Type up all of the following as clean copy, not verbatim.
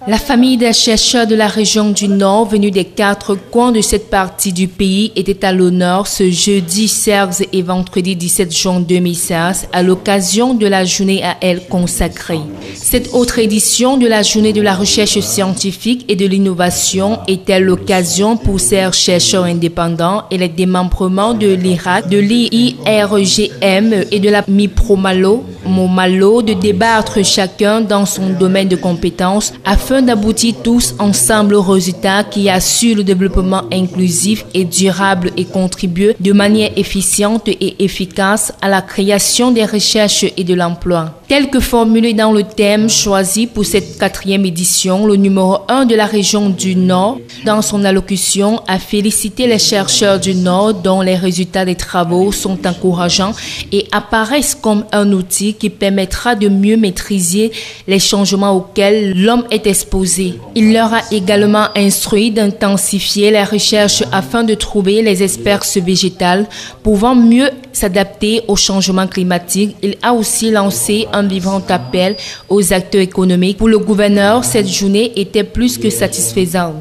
La famille des chercheurs de la région du Nord, venus des 4 coins de cette partie du pays, était à l'honneur ce jeudi 16 et vendredi 17 juin 2016 à l'occasion de la journée à elle consacrée. Cette autre édition de la journée de la recherche scientifique et de l'innovation était l'occasion pour ces chercheurs indépendants et les démembrements de l'IRAC, de l'IRGM et de la MIPROMALO, MOMALO de débattre chacun dans son domaine de compétences afin d'aboutir tous ensemble au résultat qui assure le développement inclusif et durable et contribue de manière efficiente et efficace à la création des recherches et de l'emploi. Tel que formulé dans le thème choisi pour cette 4e édition, le numéro 1 de la région du Nord, dans son allocution, a félicité les chercheurs du Nord dont les résultats des travaux sont encourageants et apparaissent comme un outil qui permettra de mieux maîtriser les changements auxquels l'homme est exposé. Il leur a également instruit d'intensifier les recherches afin de trouver les espèces végétales pouvant mieux s'adapter au changement climatique. Il a aussi lancé un vivant appel aux acteurs économiques. Pour le gouverneur, cette journée était plus que satisfaisante.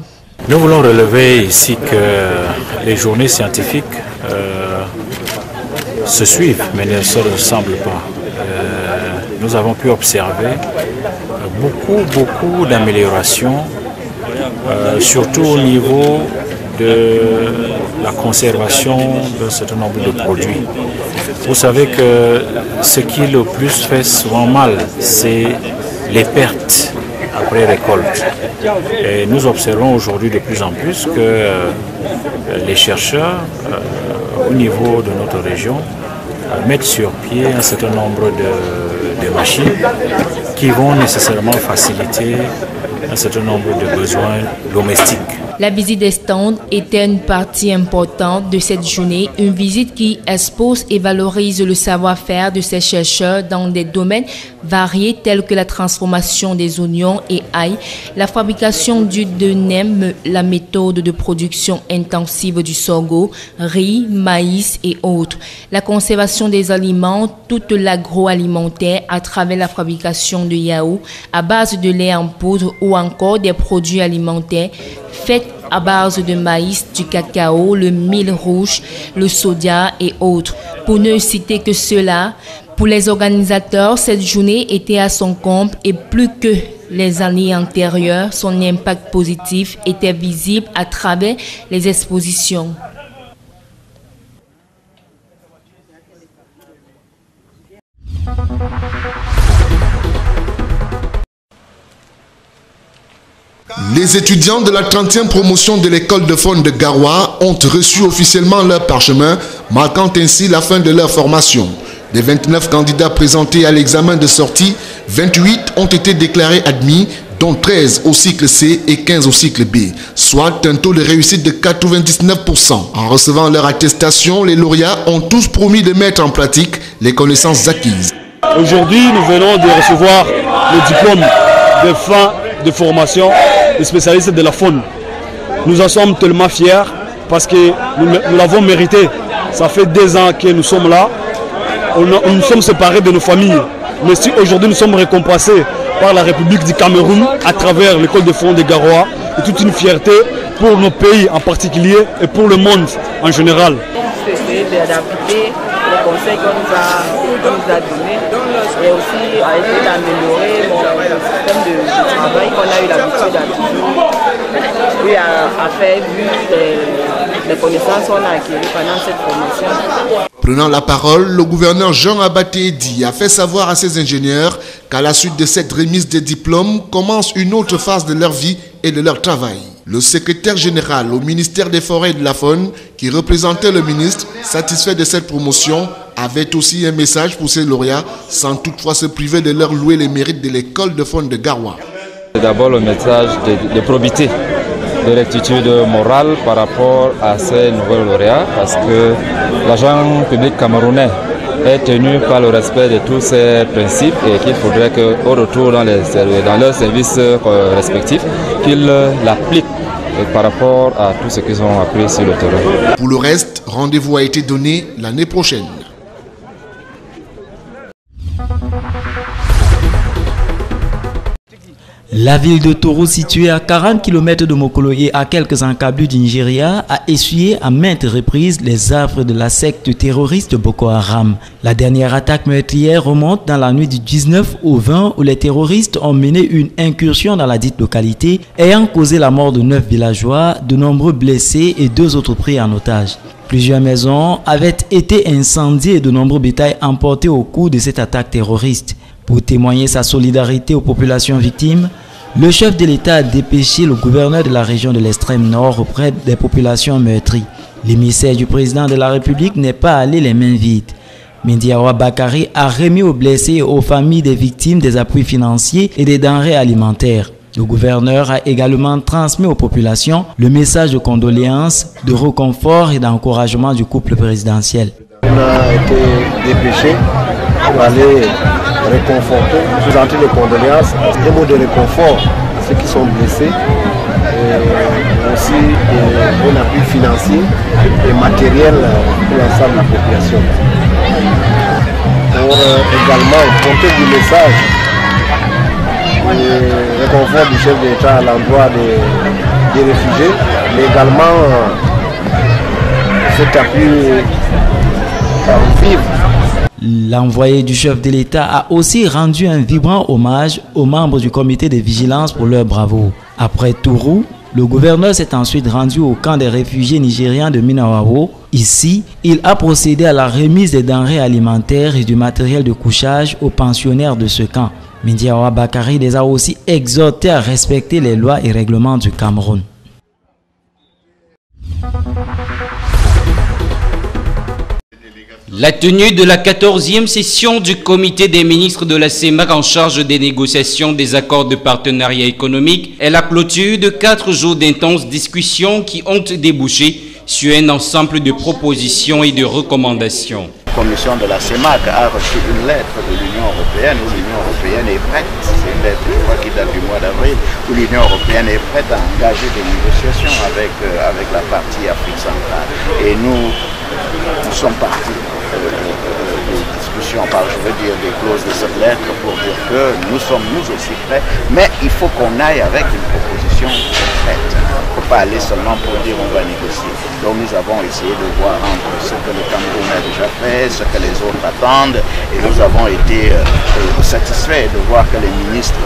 Nous voulons relever ici que les journées scientifiques se suivent, mais ne se ressemblent pas. Nous avons pu observer beaucoup d'améliorations, surtout au niveau de la conservation d'un certain nombre de produits. Vous savez que ce qui le plus fait souvent mal, c'est les pertes après récolte. Et nous observons aujourd'hui de plus en plus que les chercheurs au niveau de notre région mettent sur pied un certain nombre de machines qui vont nécessairement faciliter un certain nombre de besoins domestiques. La visite des stands était une partie importante de cette journée, une visite qui expose et valorise le savoir-faire de ces chercheurs dans des domaines variés tels que la transformation des oignons et ail, la fabrication d'huile de nem, la méthode de production intensive du sorgho, riz, maïs et autres, la conservation des aliments, tout l'agroalimentaire à travers la fabrication de yaourts à base de lait en poudre ou encore des produits alimentaires faits à base de maïs, du cacao, le mil rouge, le soja et autres. Pour ne citer que cela, pour les organisateurs, cette journée était à son comble et plus que les années antérieures, son impact positif était visible à travers les expositions. Les étudiants de la 30e promotion de l'école de faune de Garoua ont reçu officiellement leur parchemin, marquant ainsi la fin de leur formation. Des 29 candidats présentés à l'examen de sortie, 28 ont été déclarés admis, dont 13 au cycle C et 15 au cycle B, soit un taux de réussite de 99%. En recevant leur attestation, les lauréats ont tous promis de mettre en pratique les connaissances acquises. Aujourd'hui, nous venons de recevoir le diplôme de fin de formation des spécialistes de la faune. Nous en sommes tellement fiers parce que nous l'avons mérité. Ça fait 2 ans que nous sommes là. Nous sommes séparés de nos familles. Mais si aujourd'hui nous sommes récompensés par la République du Cameroun à travers l'école de faune de Garoua, c'est toute une fierté pour nos pays en particulier et pour le monde en général. Essayer d'adapter les conseils qu'on nous a donnés et aussi à essayer d'améliorer le système de travail qu'on a eu l'habitude à faire vu les connaissances qu'on a acquises pendant cette formation. Prenant la parole, le gouverneur Jean Abaté Edi a fait savoir à ses ingénieurs qu'à la suite de cette remise des diplômes commence une autre phase de leur vie et de leur travail. Le secrétaire général au ministère des Forêts et de la Faune, qui représentait le ministre, satisfait de cette promotion, avait aussi un message pour ces lauréats, sans toutefois se priver de leur louer les mérites de l'école de faune de Garoua. D'abord le message de probité, de rectitude morale par rapport à ces nouveaux lauréats, parce que l'agent public camerounais est tenu par le respect de tous ces principes et qu'il faudrait qu'au retour dans leurs services respectifs, qu'ils l'appliquent par rapport à tout ce qu'ils ont appris sur le terrain. Pour le reste, rendez-vous a été donné l'année prochaine. La ville de Toro, située à 40 km de Mokolo et à quelques encablures du Nigeria, a essuyé à maintes reprises les affres de la secte terroriste Boko Haram. La dernière attaque meurtrière remonte dans la nuit du 19 au 20 où les terroristes ont mené une incursion dans la dite localité, ayant causé la mort de 9 villageois, de nombreux blessés et 2 autres pris en otage. Plusieurs maisons avaient été incendiées et de nombreux bétails emportés au cours de cette attaque terroriste. Pour témoigner sa solidarité aux populations victimes, le chef de l'État a dépêché le gouverneur de la région de l'extrême nord auprès des populations meurtries. L'émissaire du président de la République n'est pas allé les mains vides. Mendy Awa Bakari a remis aux blessés et aux familles des victimes des appuis financiers et des denrées alimentaires. Le gouverneur a également transmis aux populations le message de condoléances, de réconfort et d'encouragement du couple présidentiel. On a été dépêché pour aller réconforter, présenter les condoléances, des mots de réconfort à ceux qui sont blessés, et aussi un appui financier et matériel pour l'ensemble de la population. Pour également porter du message de réconfort du chef de l'État à l'endroit des réfugiés, mais également cet appui vivre. L'envoyé du chef de l'État a aussi rendu un vibrant hommage aux membres du comité de vigilance pour leur bravoure. Après Tourou, le gouverneur s'est ensuite rendu au camp des réfugiés nigériens de Minawao. Ici, il a procédé à la remise des denrées alimentaires et du matériel de couchage aux pensionnaires de ce camp. Mendy Awa Bakari les a aussi exhortés à respecter les lois et règlements du Cameroun. La tenue de la 14e session du comité des ministres de la CEMAC en charge des négociations des accords de partenariat économique est la clôture de 4 jours d'intenses discussions qui ont débouché sur un ensemble de propositions et de recommandations. La commission de la CEMAC a reçu une lettre de l'Union européenne où l'Union européenne est prête, c'est une lettre je crois, qui date du mois d'avril, où l'Union européenne est prête à engager des négociations avec la partie Afrique centrale. Et nous sommes partis des discussions, je veux dire des clauses de cette lettre pour dire que nous sommes nous aussi prêts, mais il faut qu'on aille avec une proposition concrète. Il ne faut pas aller seulement pour dire on va négocier. Donc nous avons essayé de voir entre ce que le Cameroun a déjà fait, ce que les autres attendent, et nous avons été satisfaits de voir que les ministres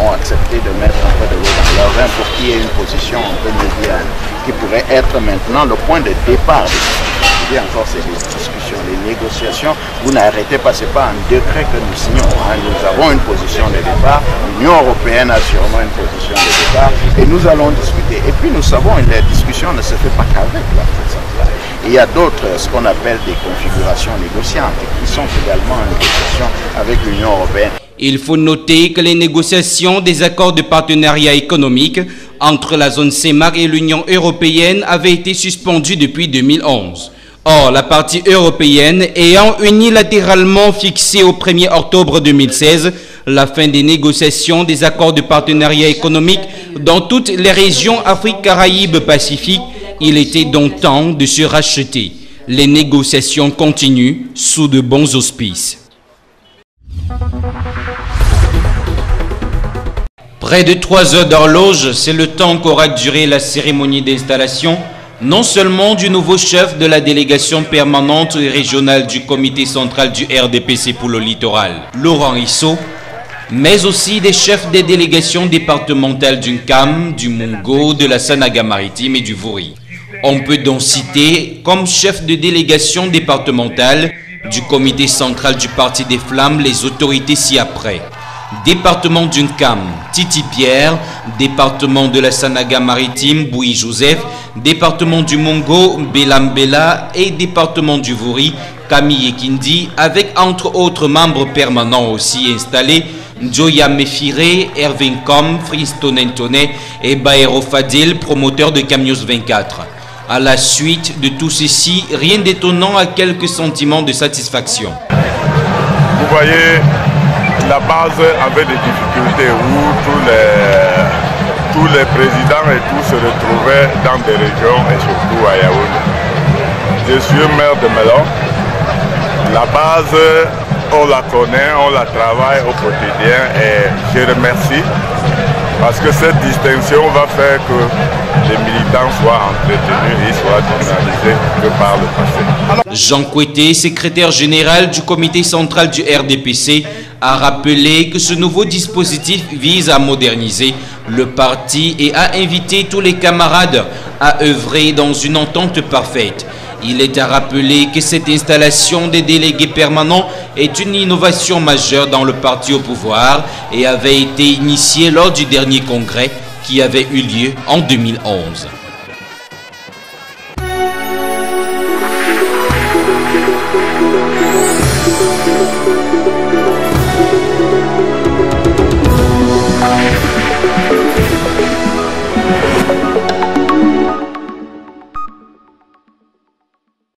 ont accepté de mettre un peu de l'eau dans leur vin pour qu'il y ait une position un peu médiane, qui pourrait être maintenant le point de départ de ce encore ces discussions, les négociations. Vous n'arrêtez pas, ce n'est pas un décret que nous signons. Nous avons une position de départ, l'Union européenne a sûrement une position de départ, et nous allons discuter. Et puis nous savons que la discussion ne se fait pas qu'avec l'Afrique centrale. Il y a d'autres, ce qu'on appelle des configurations négociantes, qui sont également en négociation avec l'Union européenne. Il faut noter que les négociations des accords de partenariat économique entre la zone CEMAC et l'Union européenne avaient été suspendues depuis 2011. Or, la partie européenne ayant unilatéralement fixé au 1er octobre 2016 la fin des négociations des accords de partenariat économique dans toutes les régions Afrique, Caraïbes, Pacifique, il était donc temps de se racheter. Les négociations continuent sous de bons auspices. Près de 3 heures d'horloge, c'est le temps qu'aura duré la cérémonie d'installation, non seulement du nouveau chef de la délégation permanente et régionale du comité central du RDPC pour le littoral, Laurent Issot, mais aussi des chefs des délégations départementales du Nkam, du Mungo, de la Sanaga maritime et du Vouri. On peut donc citer comme chef de délégation départementale du comité central du Parti des Flammes les autorités ci-après. Département du Nkam, Titi Pierre, département de la Sanaga maritime, Bouy Joseph, département du Mungo, Belam Bella et département du Vouri, Camille Ekindi, avec entre autres membres permanents aussi installés, Joya Mefire, Erwin Com, Fristo Nentone et Baero Fadil, promoteur de Camios 24. À la suite de tout ceci, rien d'étonnant à quelques sentiments de satisfaction. Vous voyez, la base avait des difficultés où tous les présidents et tout se retrouvaient dans des régions et surtout à Yaoundé. Je suis maire de Melon. La base on la connaît, on la travaille au quotidien et je remercie parce que cette distinction va faire que les militants soient entretenus et soient dynamisés que par le passé. Jean Kouété, secrétaire général du comité central du RDPC, a rappelé que ce nouveau dispositif vise à moderniser le parti et à inviter tous les camarades à œuvrer dans une entente parfaite. Il est à rappeler que cette installation des délégués permanents est une innovation majeure dans le parti au pouvoir et avait été initiée lors du dernier congrès qui avait eu lieu en 2011.